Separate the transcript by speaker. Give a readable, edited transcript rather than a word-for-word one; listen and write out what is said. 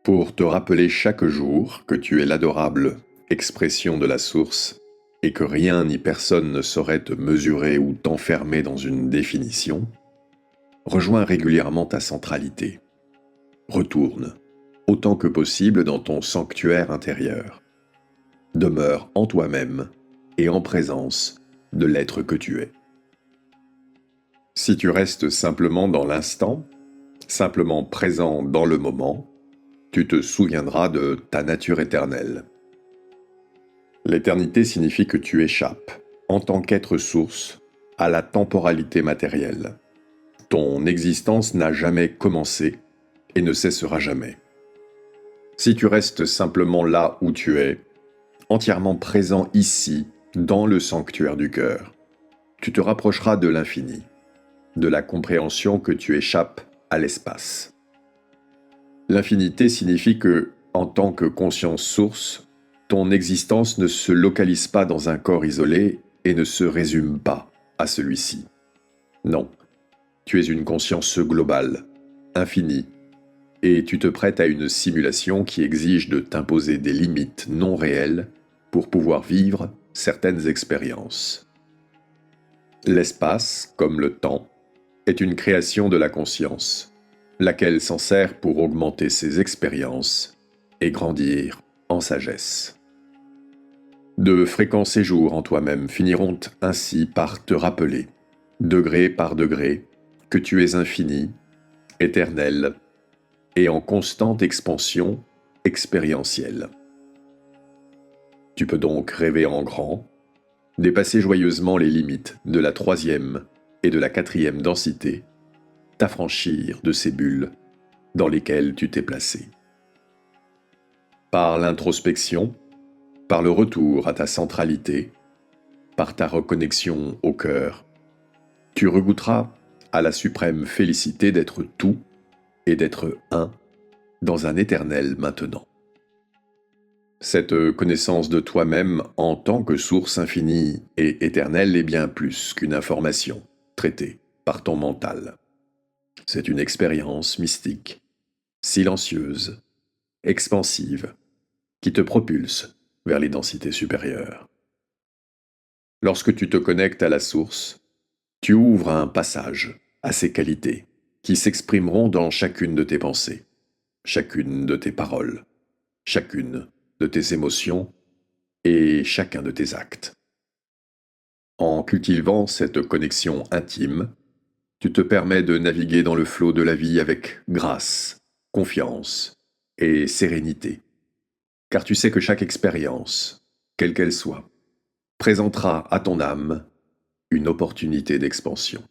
Speaker 1: Pour te rappeler chaque jour que tu es l'adorable expression de la source et que rien ni personne ne saurait te mesurer ou t'enfermer dans une définition, rejoins régulièrement ta centralité. Retourne, autant que possible, dans ton sanctuaire intérieur. Demeure en toi-même et en présence de l'être que tu es. Si tu restes simplement dans l'instant, simplement présent dans le moment, tu te souviendras de ta nature éternelle. L'éternité signifie que tu échappes, en tant qu'être source, à la temporalité matérielle. Ton existence n'a jamais commencé et ne cessera jamais. Si tu restes simplement là où tu es, entièrement présent ici, dans le sanctuaire du cœur, tu te rapprocheras de l'infini, de la compréhension que tu échappes à l'espace. L'infinité signifie que, en tant que conscience source, ton existence ne se localise pas dans un corps isolé et ne se résume pas à celui-ci. Non, tu es une conscience globale, infinie, et tu te prêtes à une simulation qui exige de t'imposer des limites non réelles pour pouvoir vivre certaines expériences. L'espace, comme le temps, est une création de la conscience, laquelle s'en sert pour augmenter ses expériences et grandir en sagesse. De fréquents séjours en toi-même finiront ainsi par te rappeler, degré par degré, que tu es infini, éternel et en constante expansion expérientielle. Tu peux donc rêver en grand, dépasser joyeusement les limites de la 3e et de la 4e densité, t'affranchir de ces bulles dans lesquelles tu t'es placé. Par l'introspection, par le retour à ta centralité, par ta reconnexion au cœur, tu regoutteras à la suprême félicité d'être tout et d'être un dans un éternel maintenant. Cette connaissance de toi-même en tant que source infinie et éternelle est bien plus qu'une information traitée par ton mental. C'est une expérience mystique, silencieuse, expansive, qui te propulse vers les densités supérieures. Lorsque tu te connectes à la source, tu ouvres un passage à ces qualités qui s'exprimeront dans chacune de tes pensées, chacune de tes paroles, chacune de tes émotions et chacun de tes actes. En cultivant cette connexion intime, tu te permets de naviguer dans le flot de la vie avec grâce, confiance et sérénité, car tu sais que chaque expérience, quelle qu'elle soit, présentera à ton âme une opportunité d'expansion.